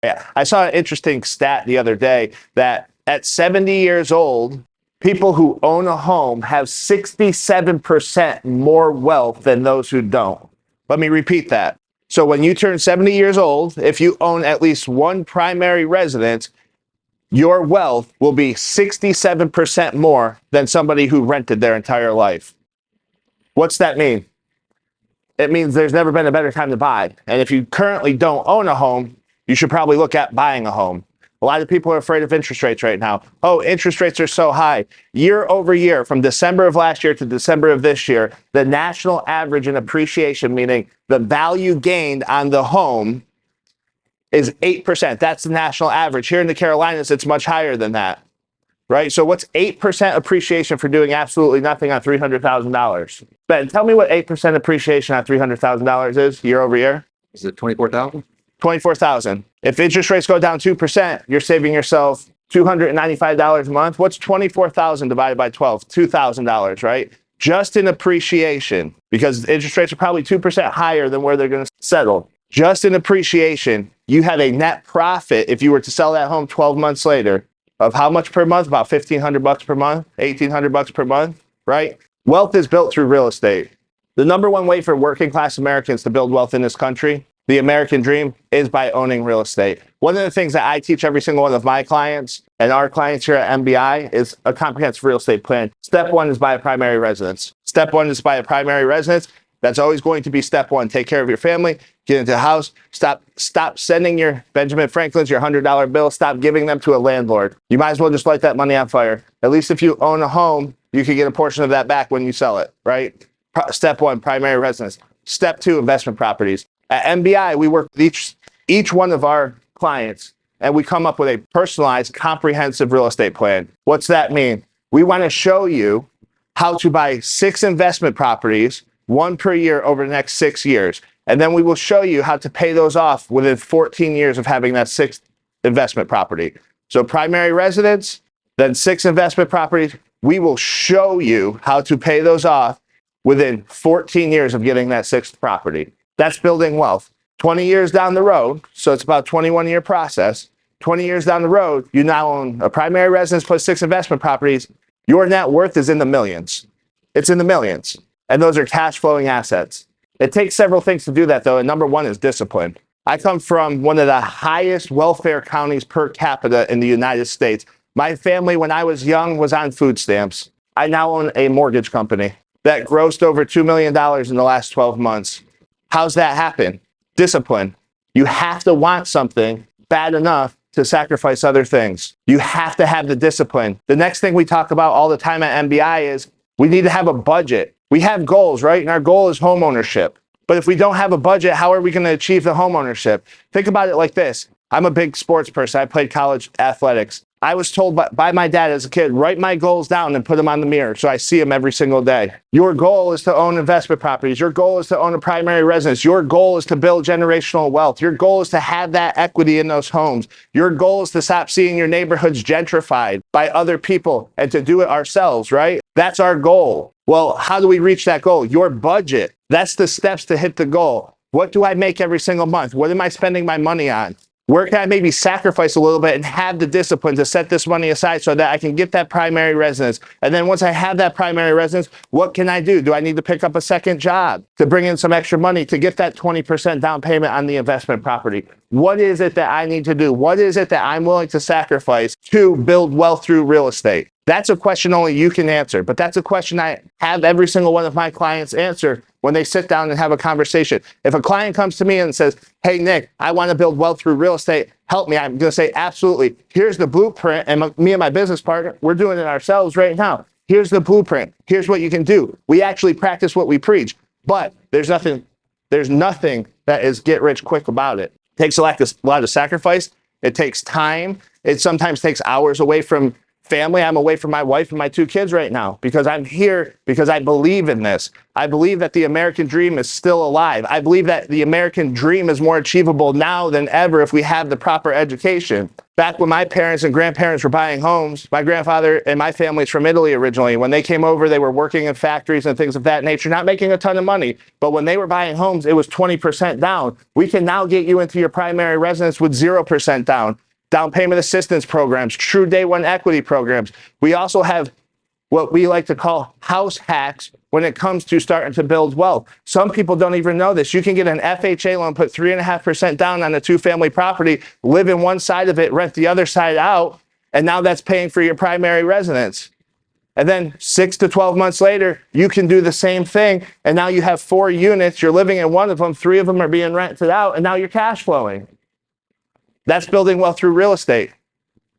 Yeah, I saw an interesting stat the other day that at 70 years old, people who own a home have 67% more wealth than those who don't. Let me repeat that. So when you turn 70 years old, if you own at least one primary residence, your wealth will be 67% more than somebody who rented their entire life. What's that mean? It means there's never been a better time to buy. And if you currently don't own a home, you should probably look at buying a home. A lot of people are afraid of interest rates right now. Oh, interest rates are so high. Year over year, from December of last year to December of this year, the national average in appreciation, meaning the value gained on the home, is 8%. That's the national average. Here in the Carolinas, it's much higher than that, right? So what's 8% appreciation for doing absolutely nothing on $300,000? Ben, tell me what 8% appreciation on $300,000 is year over year. Is it 24,000? 24,000. If interest rates go down 2%, you're saving yourself $295 a month. What's 24,000 divided by 12? $2,000, right? Just in appreciation, because interest rates are probably 2% higher than where they're going to settle. Just in appreciation, you have a net profit if you were to sell that home 12 months later of how much per month? About $1,500 per month, $1,800 per month, right? Wealth is built through real estate. The number one way for working class Americans to build wealth in this country, the American dream, is by owning real estate. One of the things that I teach every single one of my clients and our clients here at MBI is a comprehensive real estate plan. Step one is buy a primary residence. Step one is buy a primary residence. That's always going to be step one. Take care of your family, get into a house, stop sending your Benjamin Franklin's, your $100 bill, stop giving them to a landlord. You might as well just light that money on fire. At least if you own a home, you can get a portion of that back when you sell it, right? Step one, primary residence. Step two, investment properties. At MBI, we work with each one of our clients, and we come up with a personalized, comprehensive real estate plan. What's that mean? We want to show you how to buy 6 investment properties, 1 per year over the next 6 years. And then we will show you how to pay those off within 14 years of having that 6th investment property. So primary residence, then 6 investment properties. We will show you how to pay those off within 14 years of getting that 6th property. That's building wealth. 20 years down the road, so it's about a 21-year process. 20 years down the road, you now own a primary residence plus 6 investment properties. Your net worth is in the millions. It's in the millions. And those are cash flowing assets. It takes several things to do that, though. And number one is discipline. I come from one of the highest welfare counties per capita in the United States. My family, when I was young, was on food stamps. I now own a mortgage company that grossed over $2 million in the last 12 months. How's that happen? Discipline. You have to want something bad enough to sacrifice other things. You have to have the discipline. The next thing we talk about all the time at MBI is we need to have a budget. We have goals, right? And our goal is homeownership. But if we don't have a budget, how are we going to achieve the homeownership? Think about it like this. I'm a big sports person. I played college athletics. I was told by my dad as a kid, write my goals down and put them on the mirror so I see them every single day. Your goal is to own investment properties. Your goal is to own a primary residence. Your goal is to build generational wealth. Your goal is to have that equity in those homes. Your goal is to stop seeing your neighborhoods gentrified by other people and to do it ourselves, right? That's our goal. Well, how do we reach that goal? Your budget. That's the steps to hit the goal. What do I make every single month? What am I spending my money on? Where can I maybe sacrifice a little bit and have the discipline to set this money aside so that I can get that primary residence? And then once I have that primary residence, what can I do? Do I need to pick up a second job to bring in some extra money to get that 20% down payment on the investment property? What is it that I need to do? What is it that I'm willing to sacrifice to build wealth through real estate? That's a question only you can answer, but that's a question I have every single one of my clients answer when they sit down and have a conversation. If a client comes to me and says, hey, Nick, I want to build wealth through real estate, help me. I'm going to say, absolutely. Here's the blueprint. And me and my business partner, we're doing it ourselves right now. Here's the blueprint. Here's what you can do. We actually practice what we preach, but there's nothing that is get rich quick about it. It takes a lot of sacrifice. It takes time. It sometimes takes hours away from family. I'm away from my wife and my 2 kids right now because I'm here because I believe in this. I believe that the American dream is still alive. I believe that the American dream is more achievable now than ever if we have the proper education. Back when my parents and grandparents were buying homes, my grandfather and my family's from Italy originally. When they came over, they were working in factories and things of that nature, not making a ton of money. But when they were buying homes, it was 20% down. We can now get you into your primary residence with 0% down payment assistance programs, true day one equity programs. We also have what we like to call house hacks when it comes to starting to build wealth. Some people don't even know this. You can get an FHA loan, put 3.5% down on a 2-family property, live in one side of it, rent the other side out, and now that's paying for your primary residence. And then 6 to 12 months later, you can do the same thing, and now you have 4 units, you're living in one of them, 3 of them are being rented out, and now you're cash flowing. That's building wealth through real estate.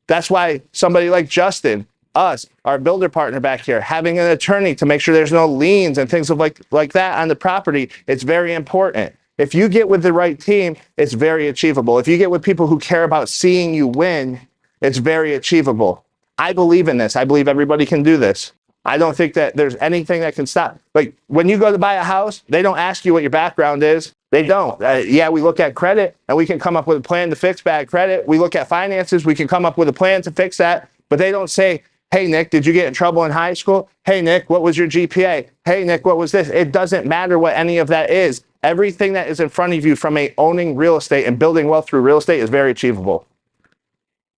That's why somebody like Justin, us, our builder partner back here, having an attorney to make sure there's no liens and things of like that on the property, it's very important. If you get with the right team, it's very achievable. If you get with people who care about seeing you win, it's very achievable. I believe in this. I believe everybody can do this. I don't think that there's anything that can stop. Like when you go to buy a house, they don't ask you what your background is. They don't. Yeah, we look at credit and we can come up with a plan to fix bad credit. We look at finances. We can come up with a plan to fix that. But they don't say, hey, Nick, did you get in trouble in high school? Hey, Nick, what was your GPA? Hey, Nick, what was this? It doesn't matter what any of that is. Everything that is in front of you from owning real estate and building wealth through real estate is very achievable.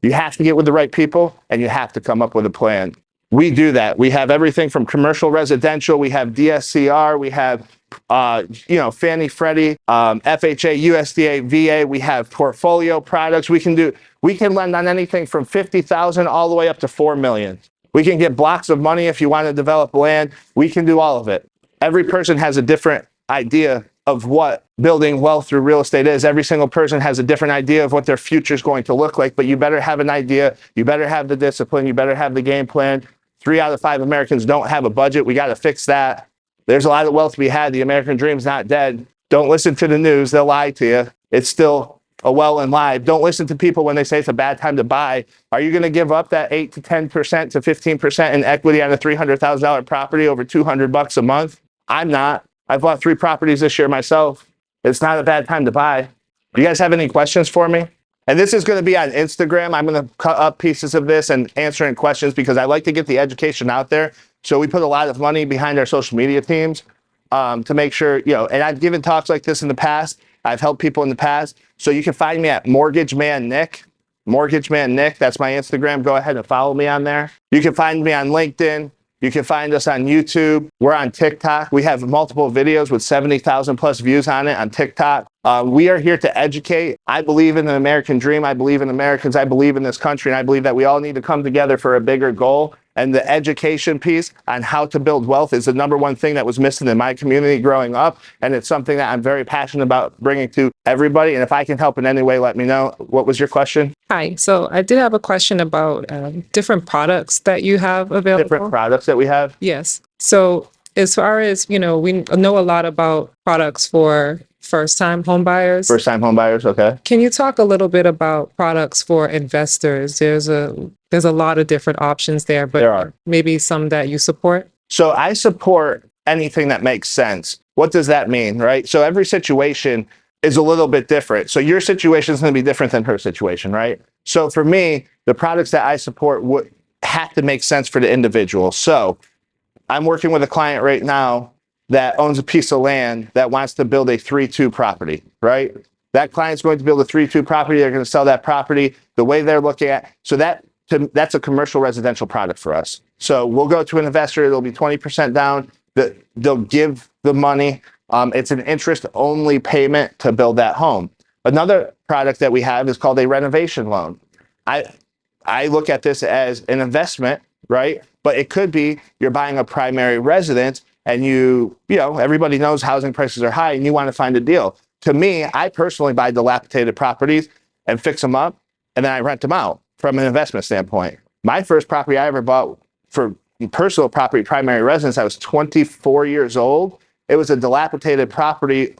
You have to get with the right people and you have to come up with a plan. We do that. We have everything from commercial, residential. We have DSCR. We have, Fannie, Freddie, FHA, USDA, VA. We have portfolio products. We can lend on anything from $50,000 all the way up to $4 million. We can get blocks of money if you want to develop land. We can do all of it. Every person has a different idea of what building wealth through real estate is. Every single person has a different idea of what their future is going to look like, but you better have an idea. You better have the discipline. You better have the game plan. 3 out of 5 Americans don't have a budget. We got to fix that. There's a lot of wealth to be had. The American dream's not dead. Don't listen to the news. They'll lie to you. It's still a well and live. Don't listen to people when they say it's a bad time to buy. Are you going to give up that 8 to 10% to 15% in equity on a $300,000 property over $200 a month? I'm not. I bought 3 properties this year myself. It's not a bad time to buy. Do you guys have any questions for me? And this is going to be on Instagram. I'm going to cut up pieces of this and answering questions because I like to get the education out there. So we put a lot of money behind our social media teams to make sure, and I've given talks like this in the past. I've helped people in the past. So you can find me at Mortgage Man Nick. Mortgage Man Nick, that's my Instagram. Go ahead and follow me on there. You can find me on LinkedIn. You can find us on YouTube. We're on TikTok. We have multiple videos with 70,000 plus views on it on TikTok. We are here to educate. I believe in the American dream. I believe in Americans. I believe in this country. And I believe that we all need to come together for a bigger goal. And the education piece on how to build wealth is the #1 thing that was missing in my community growing up. And it's something that I'm very passionate about bringing to everybody. And if I can help in any way, let me know. What was your question? Hi. So I did have a question about different products that you have available. Different products that we have? Yes. So as far as, we know a lot about products for first-time home buyers. First-time home buyers, okay. Can you talk a little bit about products for investors? There's a lot of different options there, but there are. Maybe some that you support? So I support anything that makes sense. What does that mean, right? So every situation is a little bit different. So your situation is going to be different than her situation, right? So for me, the products that I support would have to make sense for the individual. So I'm working with a client right now that owns a piece of land that wants to build a 3-2 property, right? That client's going to build a 3-2 property. They're going to sell that property the way they're looking at. So that's a commercial residential product for us. So we'll go to an investor. It'll be 20% down. They'll give the money. It's an interest-only payment to build that home. Another product that we have is called a renovation loan. I look at this as an investment, right? But it could be you're buying a primary residence and everybody knows housing prices are high and you want to find a deal. To me, I personally buy dilapidated properties and fix them up, and then I rent them out from an investment standpoint. My first property I ever bought for personal property, primary residence, I was 24 years old. It was a dilapidated property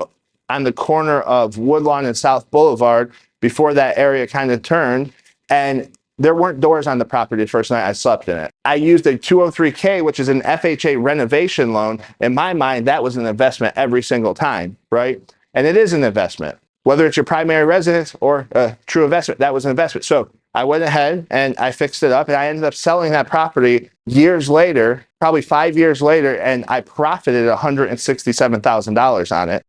on the corner of Woodlawn and South Boulevard before that area kind of turned. And There weren't doors on the property the first night I slept in it. I used a 203K, which is an FHA renovation loan. In my mind, that was an investment every single time, right? And it is an investment. Whether it's your primary residence or a true investment, that was an investment. So I went ahead and I fixed it up, and I ended up selling that property years later, probably 5 years later, and I profited $167,000 on it.